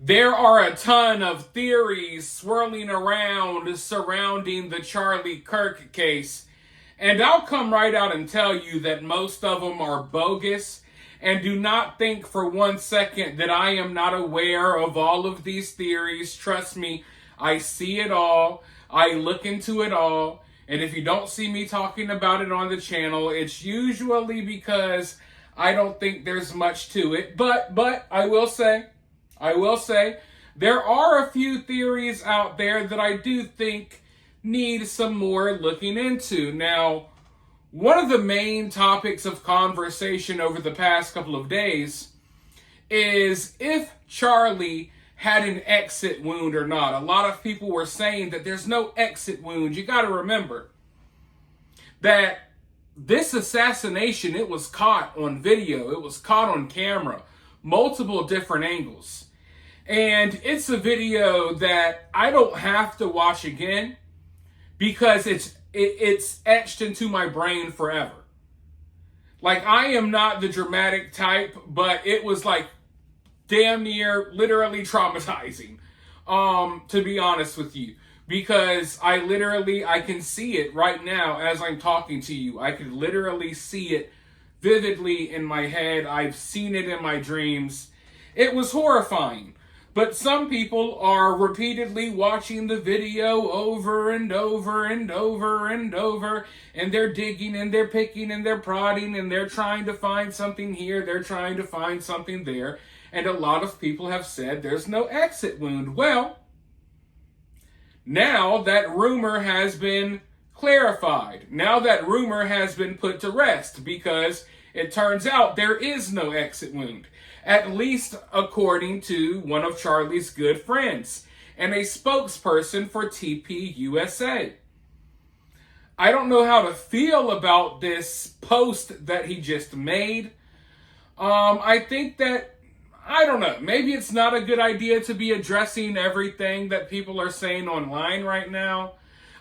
There are a ton of theories swirling around surrounding the Charlie Kirk case, and I'll come right out and tell you that most of them are bogus, and do not think for 1 second that I am not aware of all of these theories. Trust me, I see it all, I look into it all, and if you don't see me talking about it on the channel, it's usually because I don't think there's much to it. But I will say, there are a few theories out there that I do think need some more looking into. Now, one of the main topics of conversation over the past couple of days is if Charlie had an exit wound or not. A lot of people were saying that there's no exit wound. You got to remember that this assassination, it was caught on video. It was caught on camera, multiple different angles. And it's a video that I don't have to watch again because it's etched into my brain forever. Like, I am not the dramatic type, but it was like damn near literally traumatizing, to be honest with you. Because I can see it right now as I'm talking to you. I can literally see it vividly in my head. I've seen it in my dreams. It was horrifying. But some people are repeatedly watching the video over and over and over and over, and they're digging and they're picking and they're prodding and they're trying to find something here, they're trying to find something there, and a lot of people have said there's no exit wound. Well, now that rumor has been clarified. Now that rumor has been put to rest because it turns out there is no exit wound. At least according to one of Charlie's good friends and a spokesperson for TP USA. I don't know how to feel about this post that he just made. I think that, I don't know, maybe it's not a good idea to be addressing everything that people are saying online right now.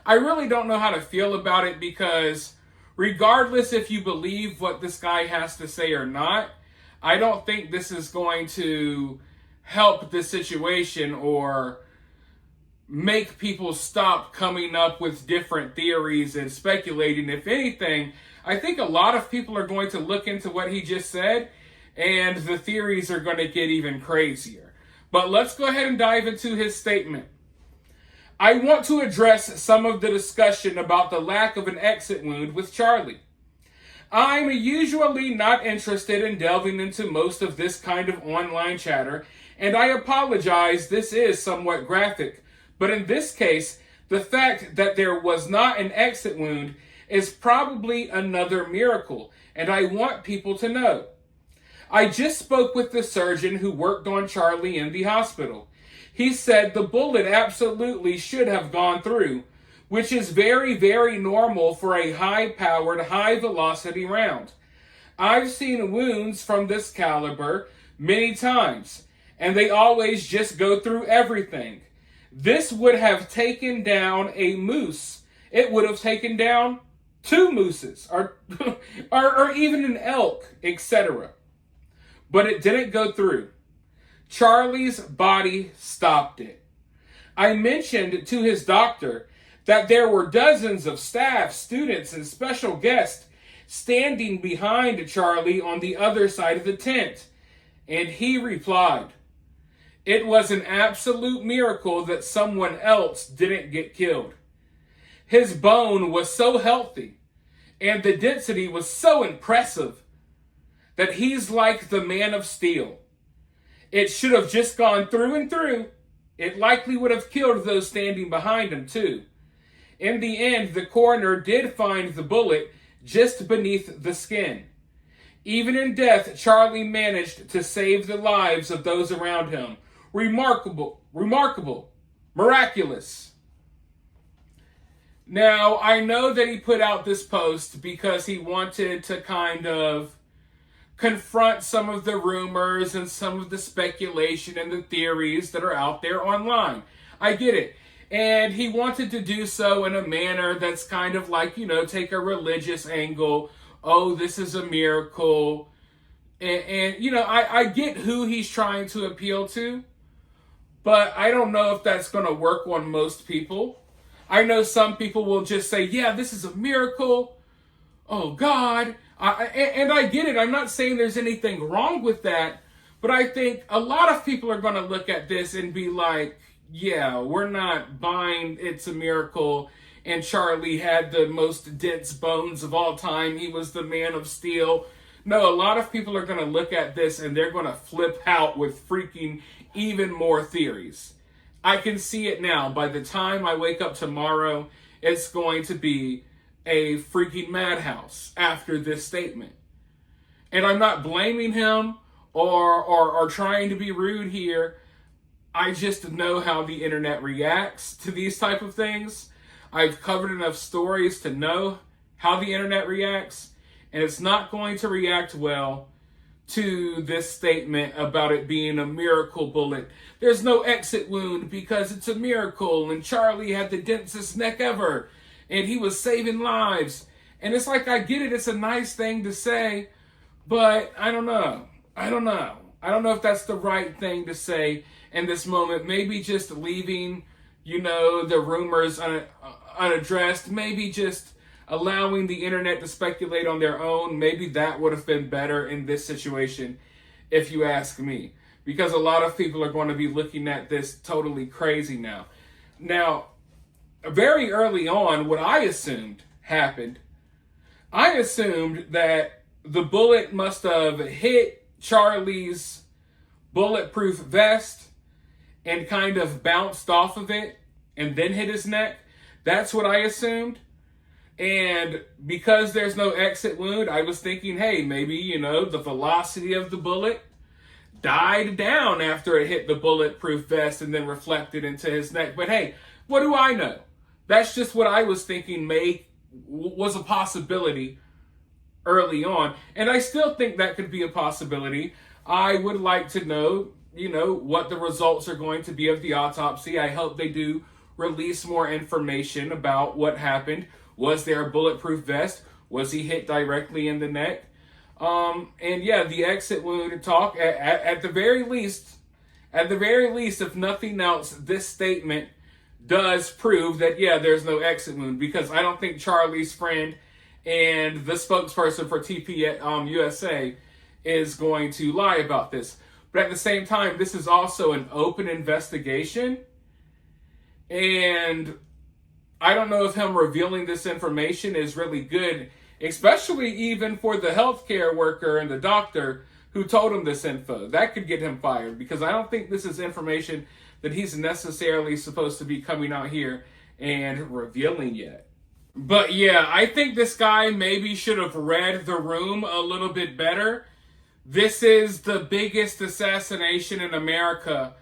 I really don't know how to feel about it because regardless if you believe what this guy has to say or not, I don't think this is going to help the situation or make people stop coming up with different theories and speculating. If anything, I think a lot of people are going to look into what he just said, and the theories are going to get even crazier. But let's go ahead and dive into his statement. I want to address some of the discussion about the lack of an exit wound with Charlie. I'm usually not interested in delving into most of this kind of online chatter, and I apologize, this is somewhat graphic. But in this case, the fact that there was not an exit wound is probably another miracle, and I want people to know. I just spoke with the surgeon who worked on Charlie in the hospital. He said the bullet absolutely should have gone through, which is very, very normal for a high-powered, high-velocity round. I've seen wounds from this caliber many times, and they always just go through everything. This would have taken down a moose. It would have taken down 2 mooses, or even an elk, etc. But it didn't go through. Charlie's body stopped it. I mentioned to his doctor that there were dozens of staff, students, and special guests standing behind Charlie on the other side of the tent. And he replied, it was an absolute miracle that someone else didn't get killed. His bone was so healthy, and the density was so impressive, that he's like the man of steel. It should have just gone through and through. It likely would have killed those standing behind him, too. In the end, the coroner did find the bullet just beneath the skin. Even in death, Charlie managed to save the lives of those around him. Remarkable, miraculous. Now, I know that he put out this post because he wanted to kind of confront some of the rumors and some of the speculation and the theories that are out there online. I get it. And he wanted to do so in a manner that's kind of like, take a religious angle. Oh, this is a miracle. And I get who he's trying to appeal to. But I don't know if that's going to work on most people. I know some people will just say, yeah, this is a miracle. Oh, God. And I get it. I'm not saying there's anything wrong with that. But I think a lot of people are going to look at this and be like, yeah, we're not buying it's a miracle. And Charlie had the most dense bones of all time. He was the man of steel. No, a lot of people are going to look at this and they're going to flip out with freaking even more theories. I can see it now. By the time I wake up tomorrow, it's going to be a freaking madhouse after this statement. And I'm not blaming him or trying to be rude here. I just know how the internet reacts to these type of things. I've covered enough stories to know how the internet reacts, and it's not going to react well to this statement about it being a miracle bullet. There's no exit wound because it's a miracle, and Charlie had the densest neck ever, and he was saving lives. And it's like, I get it, it's a nice thing to say, but I don't know. I don't know if that's the right thing to say in this moment. Maybe just leaving, the rumors unaddressed. Maybe just allowing the internet to speculate on their own. Maybe that would have been better in this situation, if you ask me. Because a lot of people are going to be looking at this totally crazy now. Now, very early on, what I assumed happened, I assumed that the bullet must have hit Charlie's bulletproof vest and kind of bounced off of it and then hit his neck. That's what I assumed. And because there's no exit wound, I was thinking, hey, maybe, the velocity of the bullet died down after it hit the bulletproof vest and then reflected into his neck. But hey, what do I know? That's just what I was thinking was a possibility early on. And I still think that could be a possibility. I would like to know, what the results are going to be of the autopsy. I hope they do release more information about what happened. Was there a bulletproof vest? Was he hit directly in the neck? And yeah, the exit wound talk, at the very least, if nothing else, this statement does prove that, yeah, there's no exit wound, because I don't think Charlie's friend and the spokesperson for TP USA is going to lie about this. But at the same time, this is also an open investigation. And I don't know if him revealing this information is really good, especially even for the healthcare worker and the doctor who told him this info. That could get him fired, because I don't think this is information that he's necessarily supposed to be coming out here and revealing yet. But yeah, I think this guy maybe should have read the room a little bit better. This is the biggest assassination in America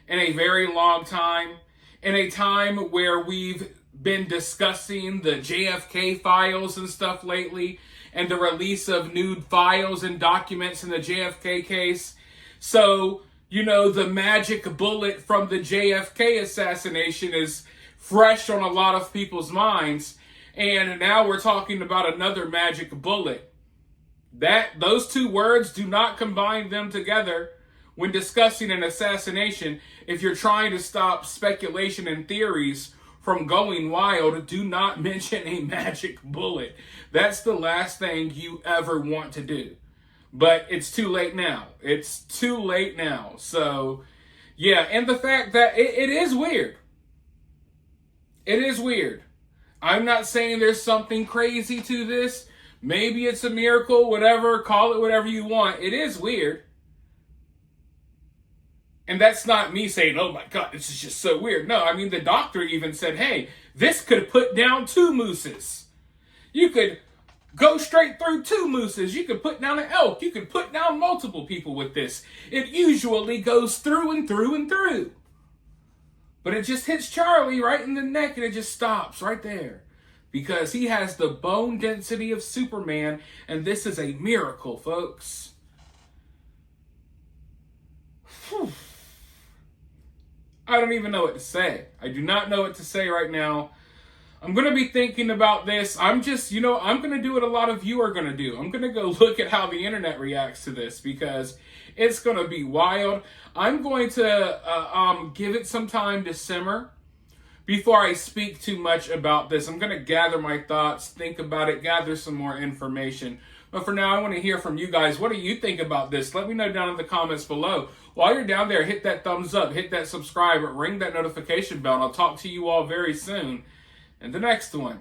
in a very long time. In a time where we've been discussing the JFK files and stuff lately, and the release of new files and documents in the JFK case. So, the magic bullet from the JFK assassination is fresh on a lot of people's minds. And now we're talking about another magic bullet. Those two words, do not combine them together when discussing an assassination. If you're trying to stop speculation and theories from going wild, do not mention a magic bullet. That's the last thing you ever want to do. But it's too late now. It's too late now. So, yeah, and the fact that it is weird. It is weird. I'm not saying there's something crazy to this. Maybe it's a miracle, whatever, call it whatever you want. It is weird. And that's not me saying, oh my God, this is just so weird. No, I mean, the doctor even said, hey, this could put down 2 mooses. You could go straight through 2 mooses. You could put down an elk. You could put down multiple people with this. It usually goes through and through and through. But it just hits Charlie right in the neck and it just stops right there. Because he has the bone density of Superman, and this is a miracle, folks. Whew. I don't even know what to say. I do not know what to say right now. I'm going to be thinking about this. I'm going to do what a lot of you are going to do. I'm going to go look at how the internet reacts to this because it's going to be wild. I'm going to give it some time to simmer before I speak too much about this. I'm going to gather my thoughts, think about it, gather some more information. But for now, I want to hear from you guys. What do you think about this? Let me know down in the comments below. While you're down there, hit that thumbs up, hit that subscribe, ring that notification bell, and I'll talk to you all very soon in the next one.